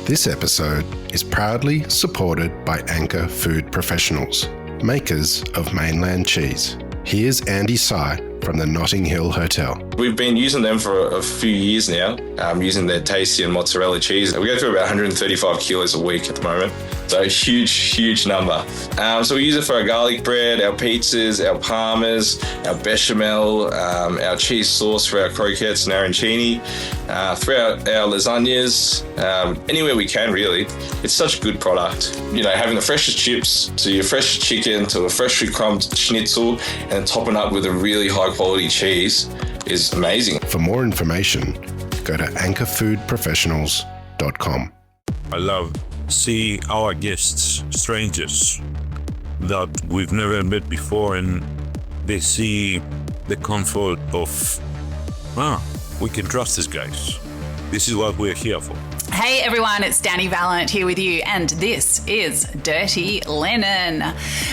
This episode is proudly supported by Anchor Food Professionals, makers of mainland cheese. Here's Andy Sy from the Notting Hill Hotel. We've been using them for a few years now, using their tasty and mozzarella cheese. We go through about 135 kilos a week at the moment. So a huge number. So we use it for our garlic bread, our pizzas, our parmas, our bechamel, our cheese sauce for our croquettes and arancini, throughout our lasagnas, anywhere we can really. It's such a good product. You know, having the freshest chips to your fresh chicken to a freshly crumbed schnitzel and topping up with a really high quality cheese is amazing. For more information, go to anchorfoodprofessionals.com. I love see our guests, strangers that we've never met before, and they see the comfort of, we can trust these guys. This is what we're here for. Hey everyone, it's Danny Valent here with you, and this is Dirty Linen.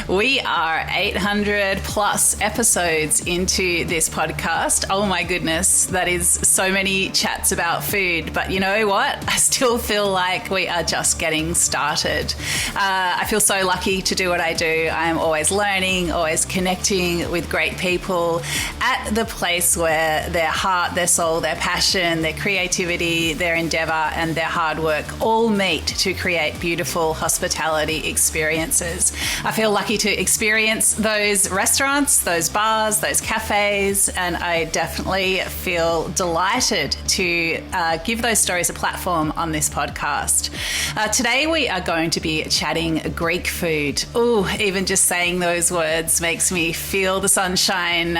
We are 800 plus episodes into this podcast. Oh my goodness, that is so many chats about food, but you know what? I still feel like we are just getting started. I feel so lucky to do what I do. I am always learning, always connecting with great people at the place where their heart, their soul, their passion, their creativity, their endeavor, and their hard work all meet to create beautiful hospitality experiences. I feel lucky to experience those restaurants, those bars, those cafes, and I definitely feel delighted to give those stories a platform on this podcast. Today we are going to be chatting Greek food. Ooh, even just saying those words makes me feel the sunshine,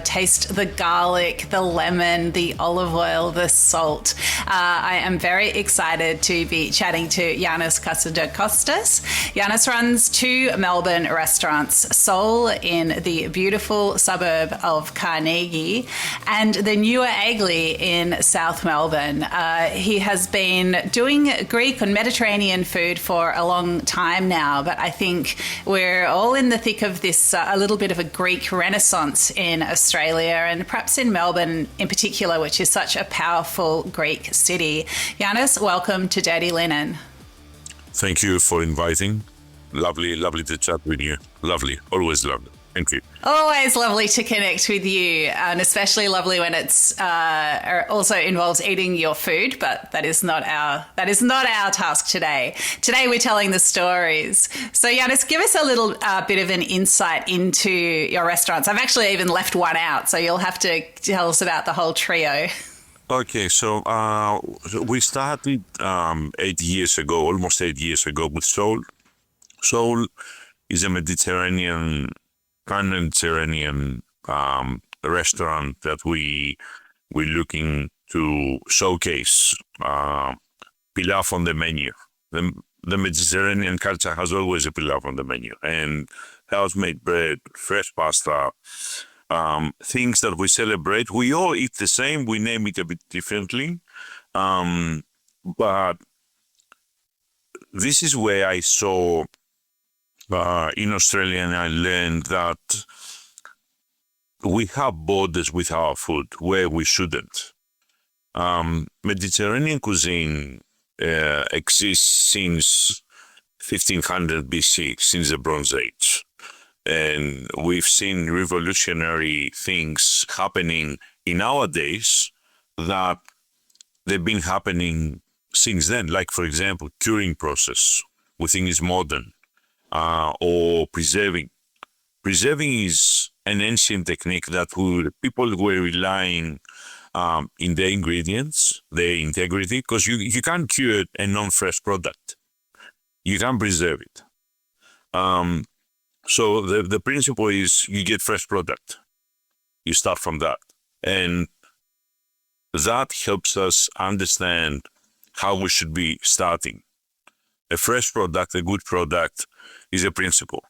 taste the garlic, the lemon, the olive oil, the salt. I am very excited to be chatting to Yannis Katsidakostas. Yannis runs two Melbourne restaurants, Soul in the beautiful suburb of Carnegie and the newer Aigley in South Melbourne. He has been doing Greek and Mediterranean food for a long time now, but I think we're all in the thick of this, a little bit of a Greek renaissance in Australia and perhaps in Melbourne in particular, which is such a powerful Greek city. Yannis, welcome to Dirty Linen. Thank you for inviting. Lovely to chat with you. Lovely, always lovely. Thank you. Always lovely to connect with you, and especially lovely when it's also involves eating your food. But that is not our task today. Today we're telling the stories. So Yannis, give us a little bit of an insight into your restaurants. I've actually even left one out, so you'll have to tell us about the whole trio. Okay, so we started 8 years ago, almost 8 years ago, with Soul. Soul is a pan-Mediterranean restaurant that we're looking to showcase pilaf on the menu. The Mediterranean culture has always a pilaf on the menu, and house-made bread, fresh pasta, things that we celebrate. We all eat the same. We name it a bit differently. But this is where I saw in Australia, and I learned that we have borders with our food where we shouldn't. Mediterranean cuisine exists since 1500 BC, since the Bronze Age. And we've seen revolutionary things happening in our days that they've been happening since then. Like, for example, curing process, we think is modern, or preserving. Preserving is an ancient technique that people were relying in their ingredients, their integrity, because you can't cure a non-fresh product. You can't preserve it. So the principle is you get fresh product. You start from that. And that helps us understand how we should be starting. A fresh product, a good product is a principle.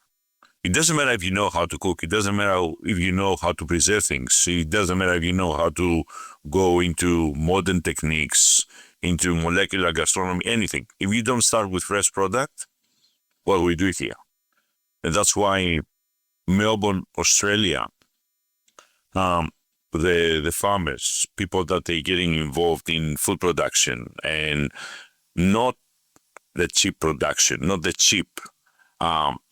It doesn't matter if you know how to cook. It doesn't matter if you know how to preserve things. It doesn't matter if you know how to go into modern techniques, into molecular gastronomy, anything. If you don't start with fresh product, what we do here. And that's why Melbourne, Australia, the farmers, people that are getting involved in food production and not the cheap production, not the cheap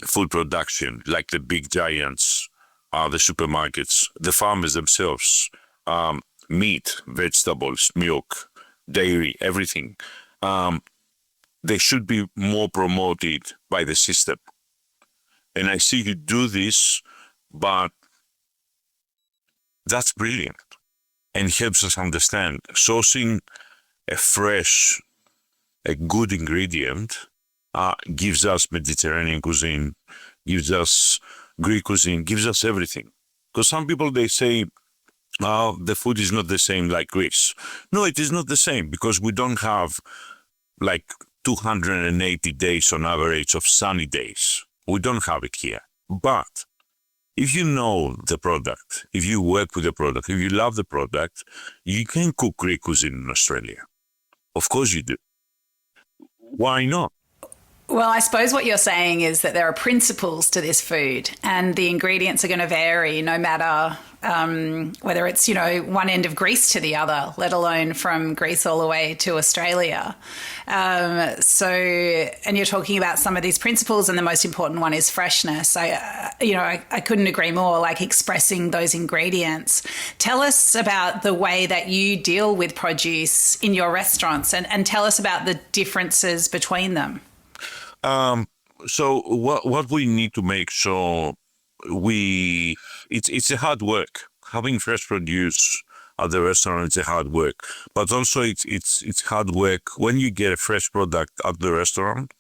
food production, like the big giants, the supermarkets, the farmers themselves, meat, vegetables, milk, dairy, everything. They should be more promoted by the system. And I see you do this, but that's brilliant and helps us understand. Sourcing a good ingredient gives us Mediterranean cuisine, gives us Greek cuisine, gives us everything. Because some people, they say, oh, the food is not the same like Greece. No, it is not the same because we don't have like 280 days on average of sunny days. We don't have it here. But if you know the product, if you work with the product, if you love the product, you can cook Greek cuisine in Australia. Of course you do. Why not? Well, I suppose what you're saying is that there are principles to this food and the ingredients are going to vary no matter whether it's, one end of Greece to the other, let alone from Greece all the way to Australia. And you're talking about some of these principles, and the most important one is freshness. I couldn't agree more, like expressing those ingredients. Tell us about the way that you deal with produce in your restaurants and tell us about the differences between them. So what we need to make sure it's a hard work. Having fresh produce at the restaurant, it's a hard work. But also it's hard work when you get a fresh product at the restaurant.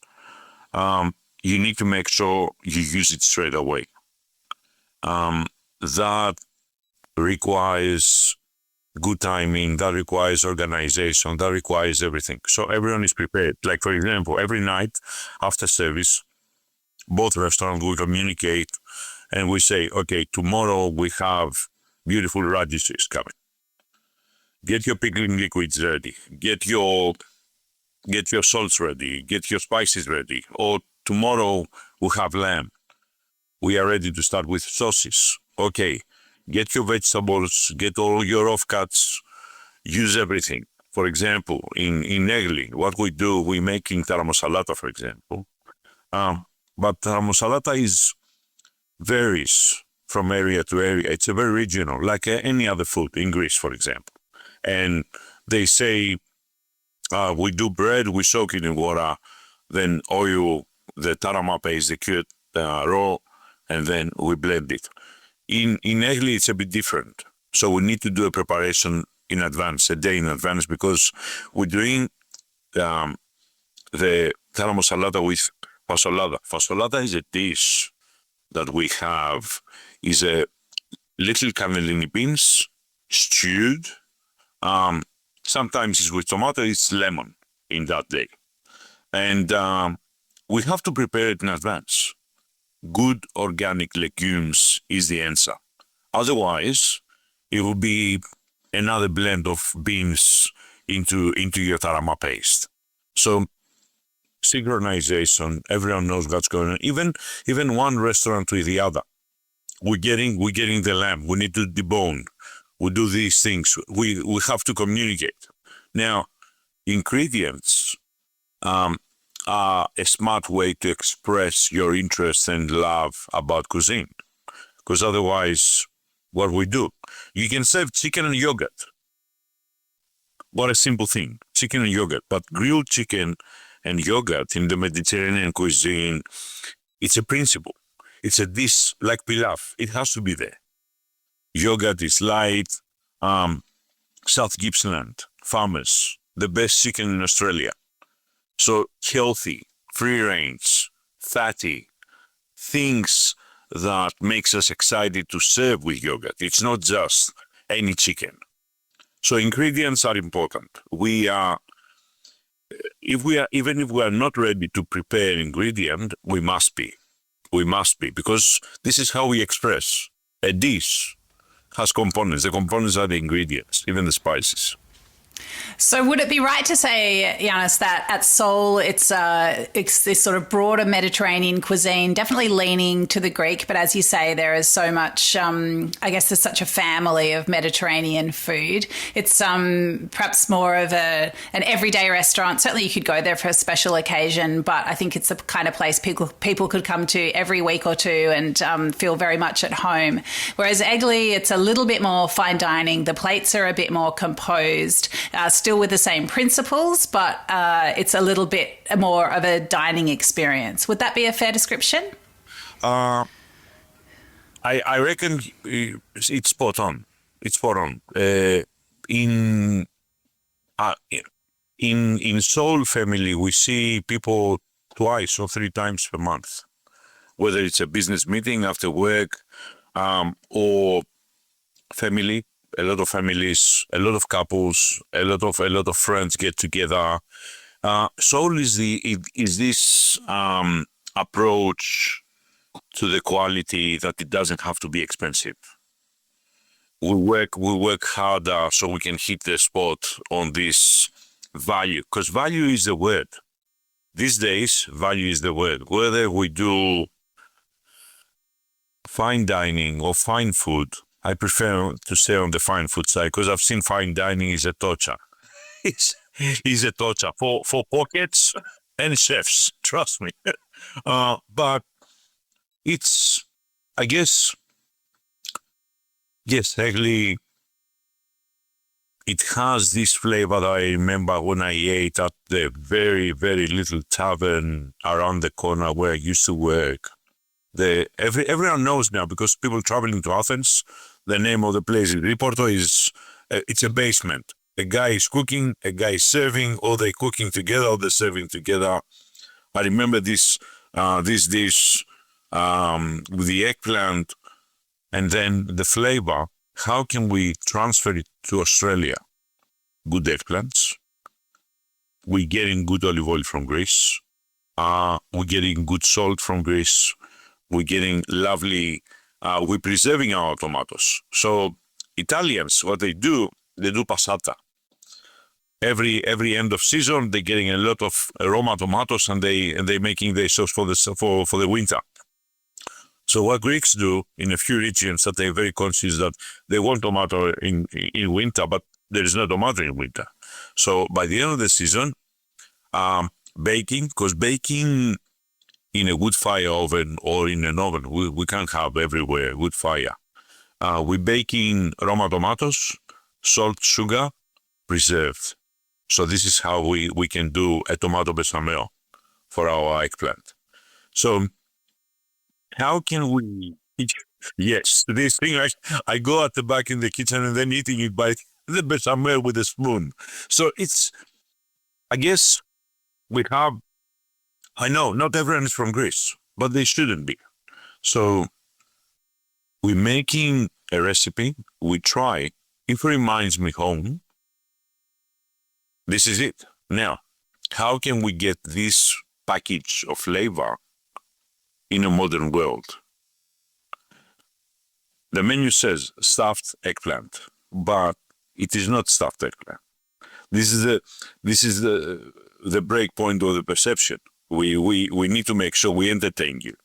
You need to make sure you use it straight away. That requires good timing, that requires organization, that requires everything. So everyone is prepared. Like, for example, every night after service, both restaurants will communicate and we say, okay, tomorrow we have beautiful radishes coming. Get your pickling liquids ready. Get your salts ready. Get your spices ready. Or tomorrow we have lamb. We are ready to start with sauces. Okay, get your vegetables, get all your offcuts, use everything. For example, in Negli, what we do, we making taramosalata, for example. But taramosalata varies from area to area. It's a very regional, like any other food in Greece, for example. And they say, we do bread, we soak it in water, then oil, the tarama paste, the cured raw, and then we blend it. In Negli, it's a bit different. So we need to do a preparation in advance, a day in advance, because we're doing the taramosalata with fasolada. Fasolada is a dish that we have, is a little cannellini beans, stewed. Sometimes it's with tomato, it's lemon in that day. And we have to prepare it in advance. Good organic legumes is the answer. Otherwise, it will be another blend of beans into your tarama paste. So synchronization, everyone knows what's going on. Even one restaurant with the other. We're getting the lamb. We need to debone. We do these things. We have to communicate. Now, ingredients are a smart way to express your interest and love about cuisine. Because otherwise, what we do, you can serve chicken and yogurt. What a simple thing, chicken and yogurt. But grilled chicken and yogurt in the Mediterranean cuisine, it's a principle. It's a dish like pilaf. It has to be there. Yogurt is light. South Gippsland, farmers, the best chicken in Australia. So healthy, free range, fatty, things that makes us excited to serve with yogurt. It's not just any chicken. So ingredients are important. Even if we are not ready to prepare ingredient, we must be. We must be, because this is how we express. A dish has components. The components are the ingredients, even the spices. So would it be right to say, Giannis, that at Soul it's this sort of broader Mediterranean cuisine, definitely leaning to the Greek, but as you say, there is so much, I guess there's such a family of Mediterranean food. It's perhaps more of an everyday restaurant. Certainly you could go there for a special occasion, but I think it's the kind of place people could come to every week or two and feel very much at home. Whereas Egli, it's a little bit more fine dining. The plates are a bit more composed, still with the same principles, but it's a little bit more of a dining experience. Would that be a fair description? I reckon it's spot on. It's spot on. In Soul family, we see people 2 or 3 times per month, whether it's a business meeting after work, or family. A lot of families, a lot of couples, a lot of friends get together. Soul is this approach to the quality that it doesn't have to be expensive. We work harder so we can hit the spot on this value, because value is the word. These days, value is the word. Whether we do fine dining or fine food, I prefer to stay on the fine food side, because I've seen fine dining is a torture. It's a torture for pockets and chefs, trust me. But it's, I guess, yes, actually, it has this flavor that I remember when I ate at the very, very little tavern around the corner where I used to work. Everyone knows now, because people traveling to Athens, the name of the place in Riporto is, it's a basement. A guy is cooking, a guy is serving, or they're cooking together, or they're serving together. I remember this dish with the eggplant, and then the flavor. How can we transfer it to Australia? Good eggplants. We're getting good olive oil from Greece. We're getting good salt from Greece. We're getting lovely, we're preserving our tomatoes. So Italians, what they do passata. Every end of season, they're getting a lot of Roma tomatoes, and they're making their sauce for the winter. So what Greeks do in a few regions, that they're very conscious that they want tomato in winter, but there is no tomato in winter. So by the end of the season, baking, because baking in a wood fire oven or in an oven, we can't have everywhere wood fire. We're baking Roma tomatoes, salt, sugar, preserved. So this is how we can do a tomato bechamel for our eggplant. So how can we? Yes, this thing, I go at the back in the kitchen and then eating it by the bechamel with a spoon. So it's, I guess we have, I know not everyone is from Greece, but they shouldn't be. So we're making a recipe, we try, if it reminds me home, this is it. Now, how can we get this package of flavor in a modern world? The menu says stuffed eggplant, but it is not stuffed eggplant. This is the break point of the perception. We need to make sure we entertain you.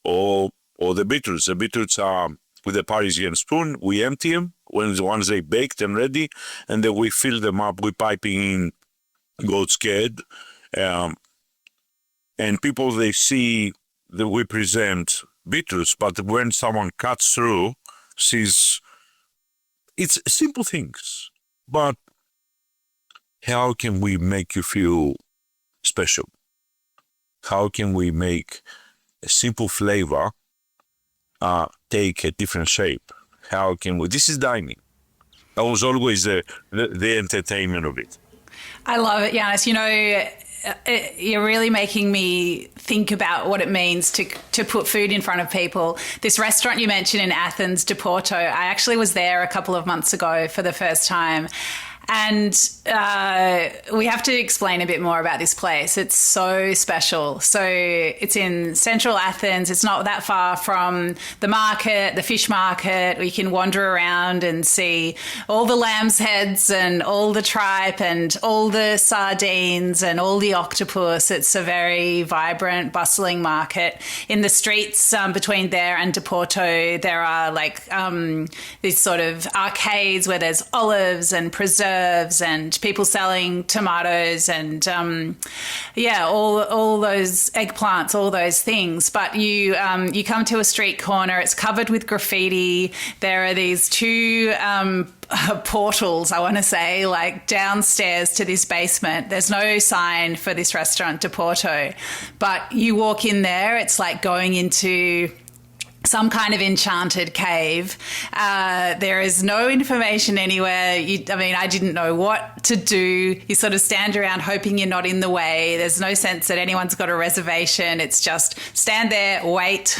Or the beetroots. The beetroots are with a Parisian spoon. We empty them once they baked and ready, and then we fill them up with piping in goat's scared. And people, they see that we present beetroots, but when someone cuts through, sees it's simple things. But how can we make you feel special? How can we make a simple flavor take a different shape? How can we? This is dining. That was always the entertainment of it. I love it, Giannis. You know, you're really making me think about what it means to put food in front of people. This restaurant you mentioned in Athens, Diporto, I actually was there a couple of months ago for the first time. And we have to explain a bit more about this place. It's so special. So it's in central Athens. It's not that far from the market, the fish market. We can wander around and see all the lamb's heads and all the tripe and all the sardines and all the octopus. It's a very vibrant, bustling market. In the streets between there and Deporto, there are like these sort of arcades where there's olives and preserves and people selling tomatoes and all those eggplants, all those things. But you come to a street corner, it's covered with graffiti. There are these two portals, I want to say, like downstairs to this basement. There's no sign for this restaurant, Deporto, but you walk in there, it's like going into some kind of enchanted cave. There is no information anywhere. I didn't know what to do. You sort of stand around hoping you're not in the way. There's no sense that anyone's got a reservation. It's just stand there, wait.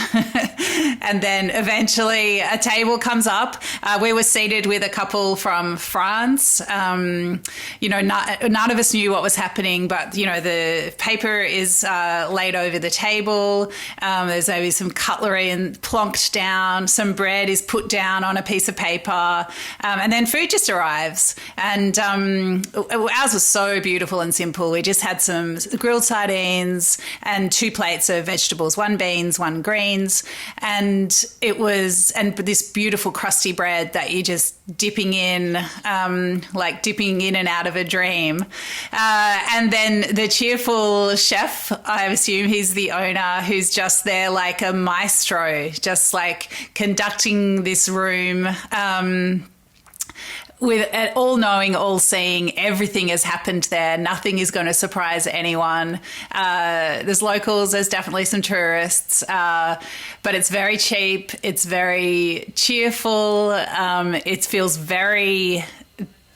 And then eventually a table comes up. We were seated with a couple from France. None of us knew what was happening, but, the paper is laid over the table. There's maybe some cutlery and plonked down, some bread is put down on a piece of paper, and then food just arrives. And ours was so beautiful and simple. We just had some grilled sardines and 2 plates of vegetables, 1 beans, 1 greens, and this beautiful crusty bread that you just dipping in and out of a dream. And then the cheerful chef, I assume he's the owner, who's just there like a maestro, just like conducting this room with all-knowing, all-seeing. Everything has happened there. Nothing is going to surprise anyone. There's locals, there's definitely some tourists, but it's very cheap. It's very cheerful. It feels very...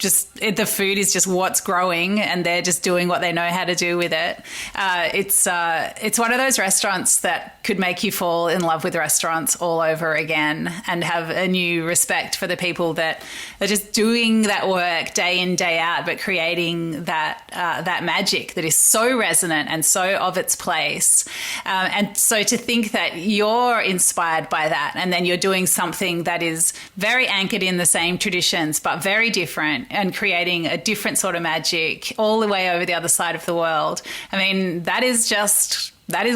the food is just what's growing and they're just doing what they know how to do with it. It's one of those restaurants that could make you fall in love with restaurants all over again and have a new respect for the people that are just doing that work day in, day out, but creating that magic that is so resonant and so of its place. And so to think that you're inspired by that and then you're doing something that is very anchored in the same traditions, but very different, and creating a different sort of magic all the way over the other side of the world. I mean, that is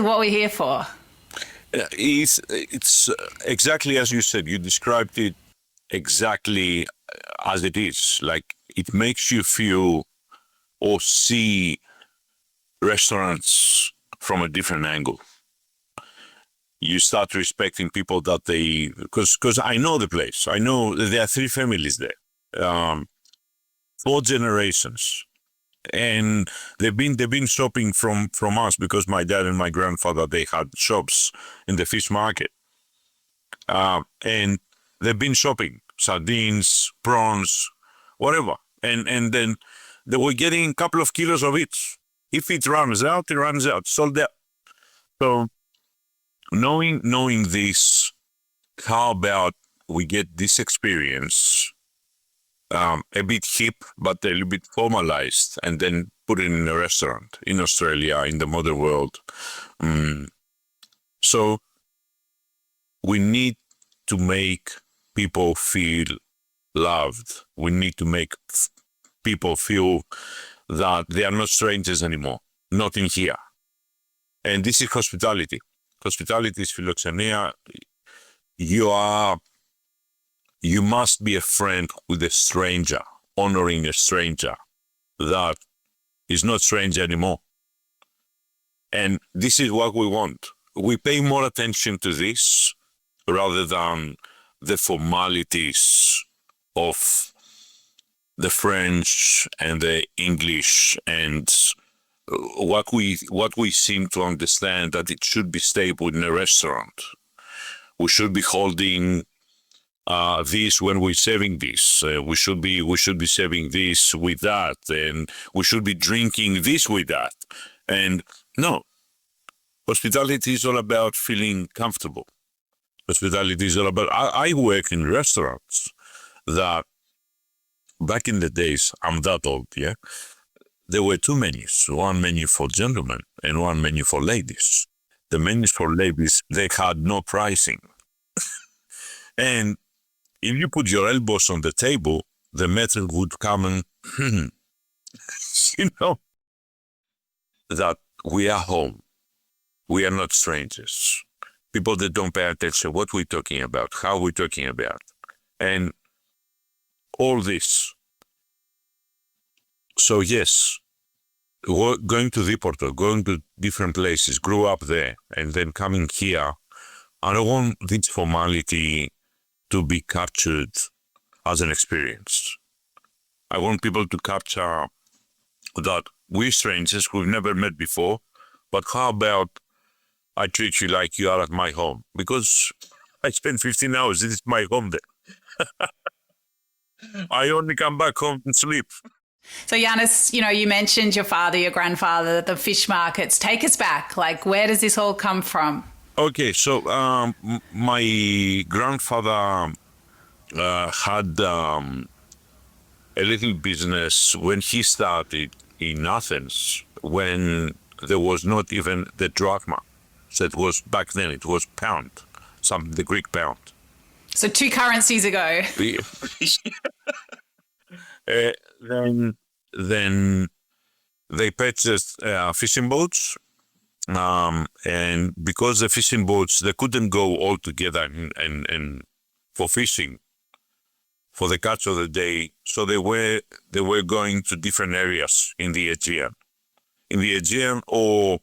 what we're here for. It's exactly as you said. You described it exactly as it is. Like, it makes you feel or see restaurants from a different angle. You start respecting people that because I know the place. I know there are 3 families there. 4 generations, and they've been shopping from us because my dad and my grandfather, they had shops in the fish market, and they've been shopping sardines, prawns, whatever, and then they were getting a couple of kilos of each. If it runs out, sold out. So knowing this, how about we get this experience a bit hip, but a little bit formalized, and then put it in a restaurant in Australia, in the modern world. So we need to make people feel loved. We need to make people feel that they are not strangers anymore, not in here. And this is hospitality. Hospitality is philoxenia. You must be a friend with a stranger, honoring a stranger that is not strange anymore. And this is what we want. We pay more attention to this rather than the formalities of the French and the English, and what we seem to understand that it should be stable in a restaurant. We should be holding this when we're serving this. We should be serving this with that, and we should be drinking this with that. And no, hospitality is all about feeling comfortable. Hospitality is all about. I work in restaurants that back in the days, I'm that old, yeah? There were two menus, one menu for gentlemen and one menu for ladies. The menus for ladies, they had no pricing. And if you put your elbows on the table, the matron would come and, you know, that we are home. We are not strangers. People that don't pay attention what we're talking about, how we're talking about, and all this. So yes, going to Deporto, going to different places, grew up there, and then coming here, I don't want this formality to be captured as an experience. I want people to capture that we're strangers, we've never met before, but how about I treat you like you are at my home? Because I spend 15 hours, this is my home there. I only come back home and sleep. So Yanis, you mentioned your father, your grandfather, the fish markets. Take us back. Like, where does this all come from? Okay, so my grandfather had a little business when he started in Athens, when there was not even the drachma. So it was back then, it was pound, the Greek pound. So 2 currencies ago. Then they purchased fishing boats, and because the fishing boats, they couldn't go all together and for fishing, for the catch of the day, so they were going to different areas in the Aegean or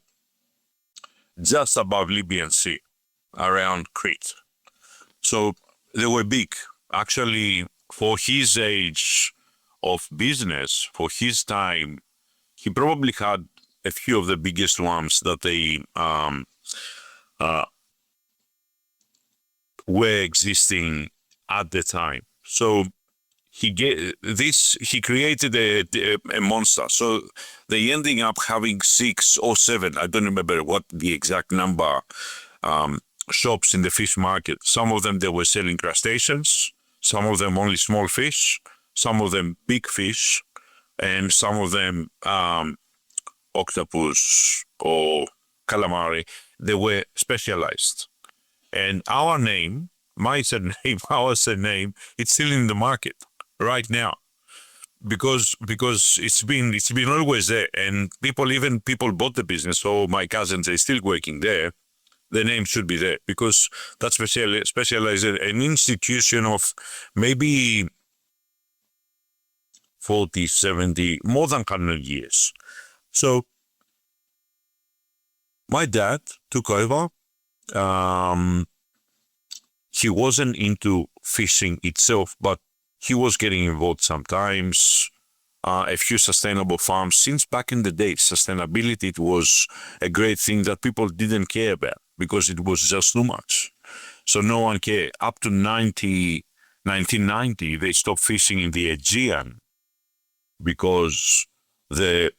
just above Libyan Sea, around Crete. So they were big. Actually, for his age of business, for his time, he probably had a few of the biggest ones that they were existing at the time. So he created a monster. So they ending up having 6 or 7, I don't remember what the exact number, shops in the fish market. Some of them, they were selling crustaceans, some of them only small fish, some of them big fish, and some of them octopus or calamari. They were specialized. And our surname, our surname, it's still in the market right now, because it's been always there, and people bought the business. So my cousins, they're still working there. The name should be there because that's specialized, an institution of maybe 40, 70, more than 100 years. So my dad took over. He wasn't into fishing itself, but he was getting involved sometimes. A few sustainable farms. Since back in the day, sustainability, it was a great thing that people didn't care about because it was just too much. So no one cared. Up to 1990, they stopped fishing in the Aegean because they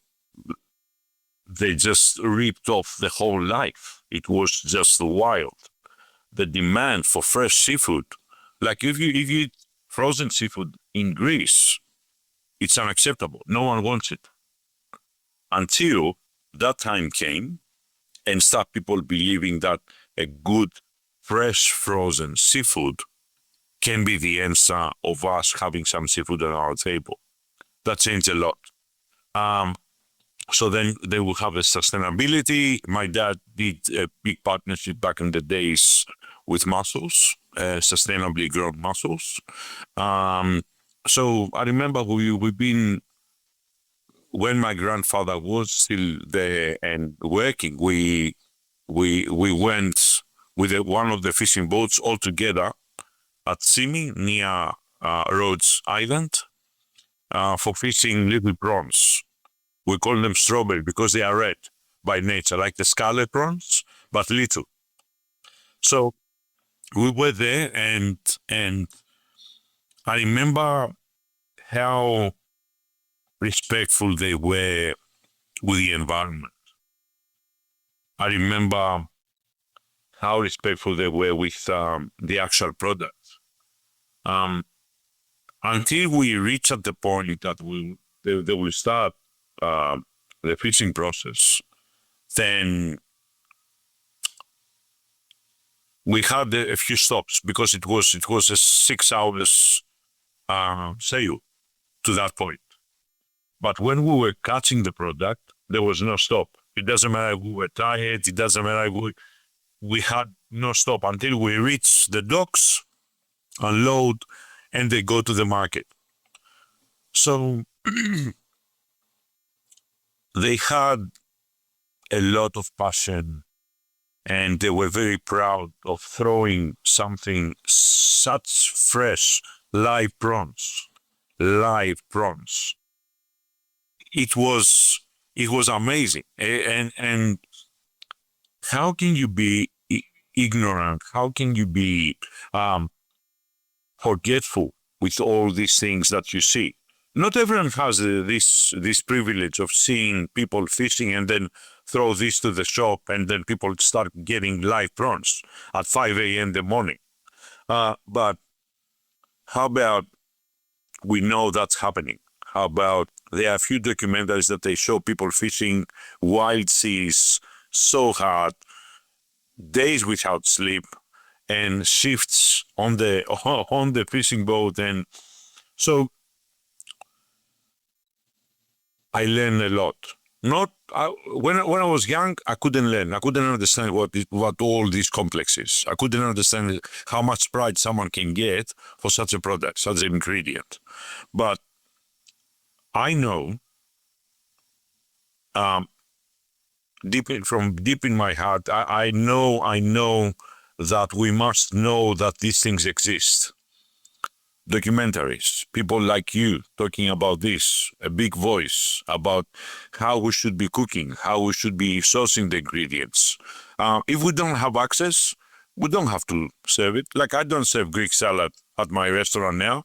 just ripped off the whole life. It was just wild. The demand for fresh seafood, like if you eat frozen seafood in Greece, it's unacceptable. No one wants it. Until that time came and start people believing that a good, fresh, frozen seafood can be the answer of us having some seafood on our table. That changed a lot. So then they will have a sustainability. My dad did a big partnership back in the days with mussels, sustainably grown mussels. So I remember we've been, when my grandfather was still there and working, we went with one of the fishing boats all together at Simi near Rhodes Island for fishing little prawns. We call them strawberry because they are red by nature, like the scarlet prawns, but little. So we were there, and I remember how respectful they were with the environment. I remember how respectful they were with the actual product. until we reach at the point that they will start the fishing process, then we had a few stops because it was a 6 hours sail to that point. But when we were catching the product, there was no stop. It doesn't matter if we were tired. It doesn't matter if we had no stop until we reach the docks, unload, and they go to the market. So they had a lot of passion, and they were very proud of throwing something such fresh, live prawns. It was amazing. And how can you be ignorant? How can you be forgetful with all these things that you see? Not everyone has this privilege of seeing people fishing and then throw this to the shop and then people start getting live prawns at 5 a.m. in the morning. But how about we know that's happening? How about there are a few documentaries that they show people fishing wild seas so hard, days without sleep, and shifts on the fishing boat. And so I learned a lot. When I was young, I couldn't learn. I couldn't understand what all these complex is. I couldn't understand how much pride someone can get for such a product, such an ingredient. But I know, deep in my heart, I know that we must know that these things exist. Documentaries, people like you talking about this, a big voice about how we should be cooking, how we should be sourcing the ingredients. If we don't have access, we don't have to serve it. Like I don't serve Greek salad at my restaurant now.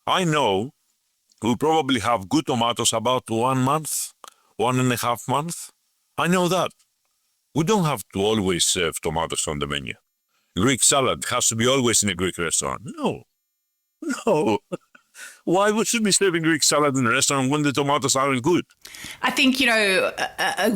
I know we probably have good tomatoes about 1 month, 1.5 months. I know that. We don't have to always serve tomatoes on the menu. Greek salad has to be always in a Greek restaurant. No. Why should we be serving Greek salad in a restaurant when the tomatoes aren't good? I think,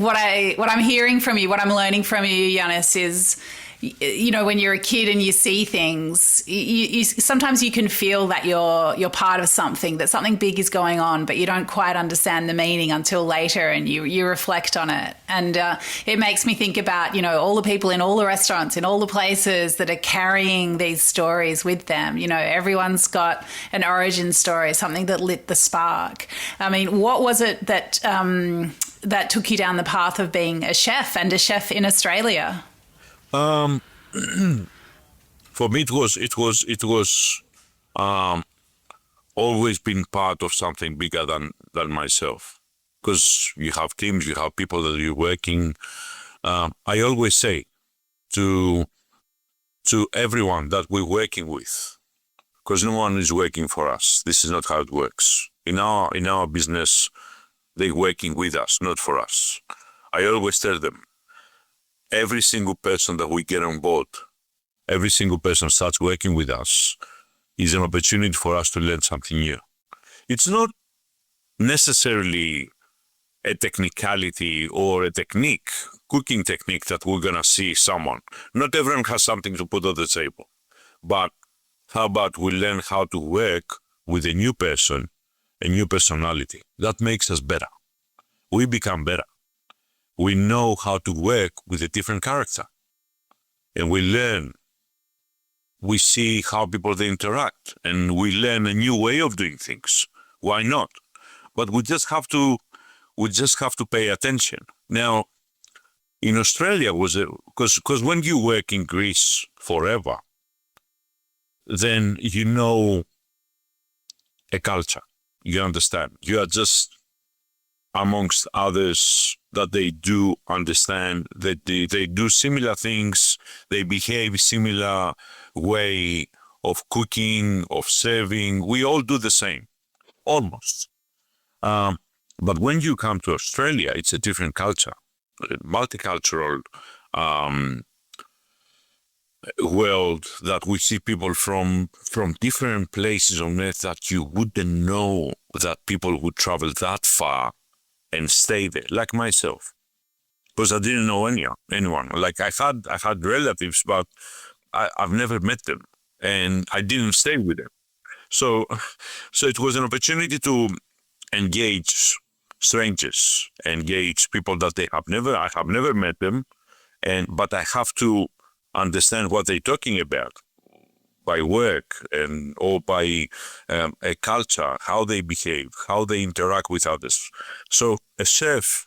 what I'm hearing from you, what I'm learning from you, Yannis, is, when you're a kid and you see things, you sometimes you can feel that you're part of something, that something big is going on, but you don't quite understand the meaning until later, and you reflect on it. And it makes me think about, all the people in all the restaurants, in all the places that are carrying these stories with them. Everyone's got an origin story, something that lit the spark. I mean, what was it that that took you down the path of being a chef and a chef in Australia? For me, it was always been part of something bigger than myself. Because you have teams, you have people that you're working. I always say to everyone that we're working with, because no one is working for us. This is not how it works. In our business, they're working with us, not for us. I always tell them, every single person that we get on board, every single person starts working with us, is an opportunity for us to learn something new. It's not necessarily a technicality or a technique, cooking technique that we're going to see someone. Not everyone has something to put on the table. But how about we learn how to work with a new person, a new personality? That makes us better. We become better. We know how to work with a different character. And we learn. We see how people they interact. And we learn a new way of doing things. Why not? But we just have to pay attention. Now, in Australia, because when you work in Greece forever, then you know a culture. You understand. You are just amongst others that they do understand, that they do similar things, they behave similar way of cooking, of serving. We all do the same, almost. But when you come to Australia, it's a different culture, multicultural world that we see people from different places on earth that you wouldn't know that people would travel that far and stay there, like myself, because I didn't know anyone. Like I had relatives, but I've never met them, and I didn't stay with them. So it was an opportunity to engage strangers, engage people that I have never met them, but I have to understand what they're talking about by work or by a culture, how they behave, how they interact with others. So a chef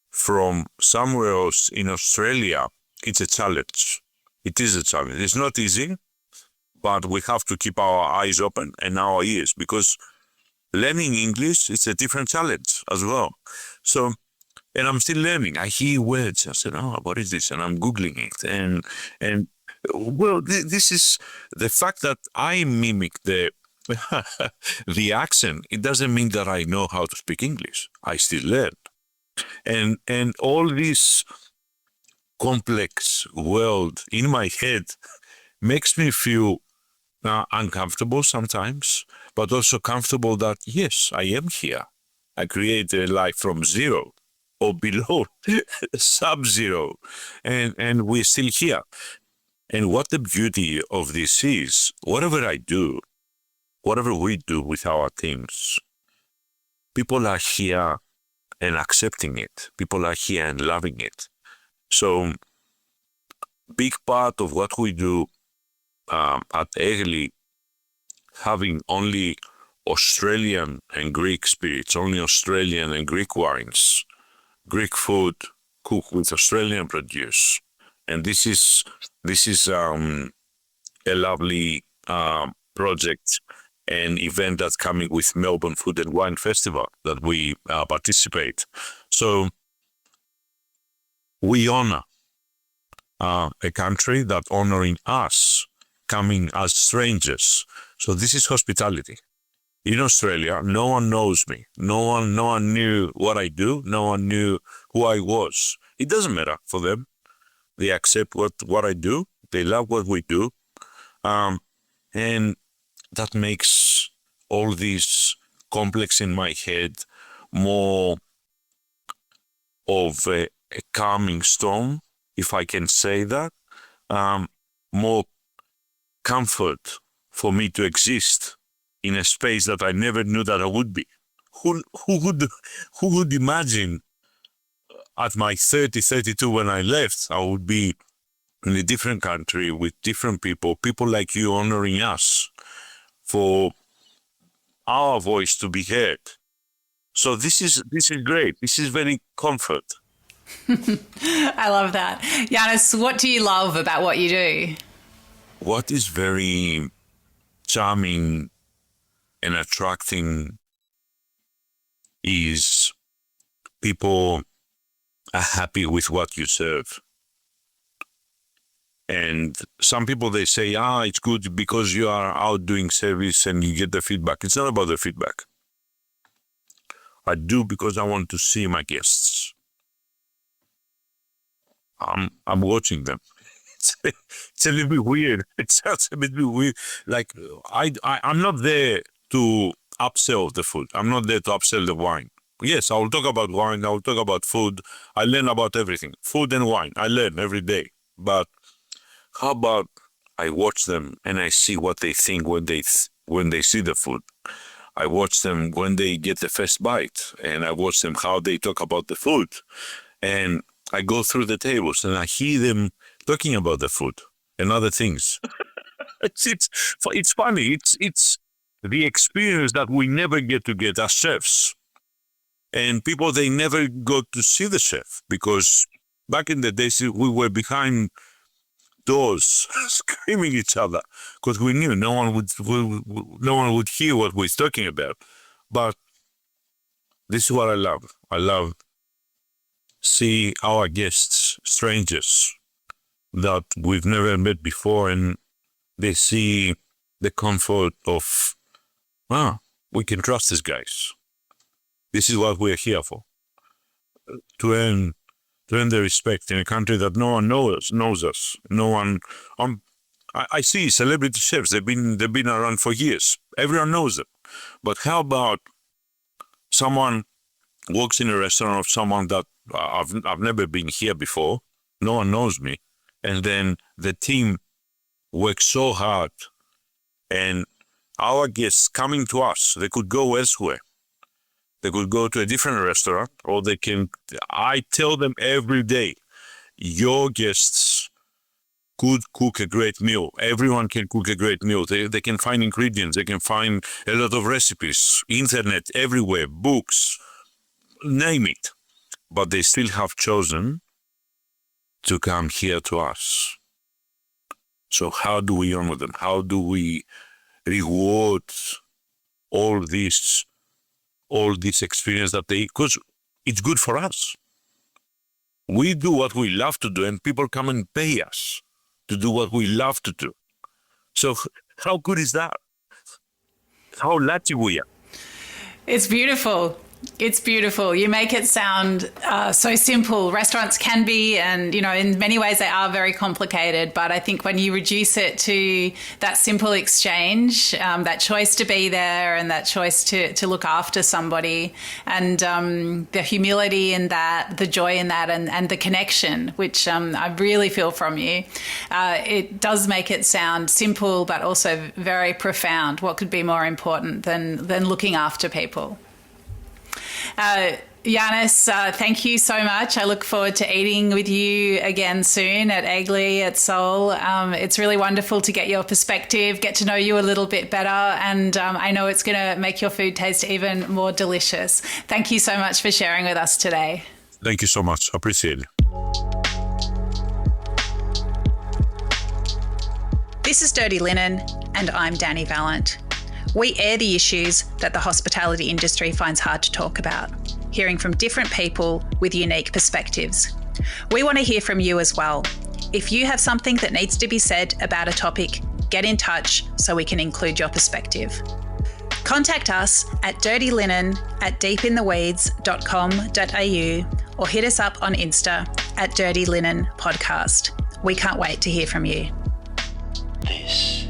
from somewhere else in Australia, it's a challenge. It is a challenge. It's not easy, but we have to keep our eyes open and our ears, because learning English is a different challenge as well. So, and I'm still learning. I hear words. I said, "Oh, what is this?" And I'm Googling it. And well, this is the fact that I mimic the the accent. It doesn't mean that I know how to speak English. I still learn. And all this complex world in my head makes me feel uncomfortable sometimes, but also comfortable that, yes, I am here. I created a life from zero or below sub-zero, and we're still here. And what the beauty of this is, whatever I do, whatever we do with our teams, people are here and accepting it. People are here and loving it. So, big part of what we do at Early, having only Australian and Greek spirits, only Australian and Greek wines, Greek food cooked with Australian produce, and this is a lovely project and event that's coming with Melbourne Food and Wine Festival that we participate. So we honor a country that honoring us, coming as strangers. So this is hospitality. In Australia, no one knows me. No one knew what I do. No one knew who I was. It doesn't matter for them. They accept what I do. They love what we do. And that makes all this complex in my head more of a calming storm, if I can say that. More comfort for me to exist in a space that I never knew that I would be. Who would imagine at my 32 when I left, I would be in a different country with different people like you honoring us for our voice to be heard. So this is great. This is very comfort. I love that. Yanis, what do you love about what you do? What is very charming and attracting is people are happy with what you serve. And some people, they say, it's good because you are out doing service and you get the feedback. It's not about the feedback. I do because I want to see my guests. I'm watching them. It's a little bit weird. It sounds a bit weird. Like I'm not there to upsell the food. I'm not there to upsell the wine. Yes, I will talk about wine. I will talk about food. I learn about everything. Food and wine. I learn every day. But how about I watch them and I see what they think when they see the food. I watch them when they get the first bite, and I watch them how they talk about the food. And I go through the tables and I hear them talking about the food and other things. It's funny. It's the experience that we never get to get as chefs. And people, they never got to see the chef because back in the days we were behind doors screaming each other because we knew no one would hear what we're talking about. But this is what I love. I love see our guests, strangers that we've never met before, and they see the comfort of, we can trust these guys. This is what we're here for. To earn the respect in a country that no one knows us. No one. I'm I see celebrity chefs. They've been around for years. Everyone knows them. But how about someone walks in a restaurant of someone that I've never been here before. No one knows me, and then the team works so hard, and our guests coming to us, they could go elsewhere. They could go to a different restaurant, or they can. I tell them every day, your guests could cook a great meal. Everyone can cook a great meal. They can find ingredients. They can find a lot of recipes, internet everywhere, books, name it. But they still have chosen to come here to us. So how do we honor them? How do we reward all this experience that they, because it's good for us. We do what we love to do, and people come and pay us to do what we love to do. So how good is that? How lucky we are. It's beautiful. It's beautiful. You make it sound so simple. Restaurants can be, and, you know, in many ways they are very complicated. But I think when you reduce it to that simple exchange, that choice to be there and that choice to look after somebody, and the humility in that, the joy in that, and the connection, which I really feel from you, it does make it sound simple, but also very profound. What could be more important than looking after people? Yanis, thank you so much. I look forward to eating with you again soon at Egli at Soul. It's really wonderful to get your perspective, get to know you a little bit better, and I know it's going to make your food taste even more delicious. Thank you so much for sharing with us today. Thank you so much. I appreciate it. This is Dirty Linen, and I'm Dani Valent. We air the issues that the hospitality industry finds hard to talk about, hearing from different people with unique perspectives. We want to hear from you as well. If you have something that needs to be said about a topic, get in touch so we can include your perspective. Contact us at dirtylinen@deepintheweeds.com.au or hit us up on Insta at Dirty Linen Podcast. We can't wait to hear from you. This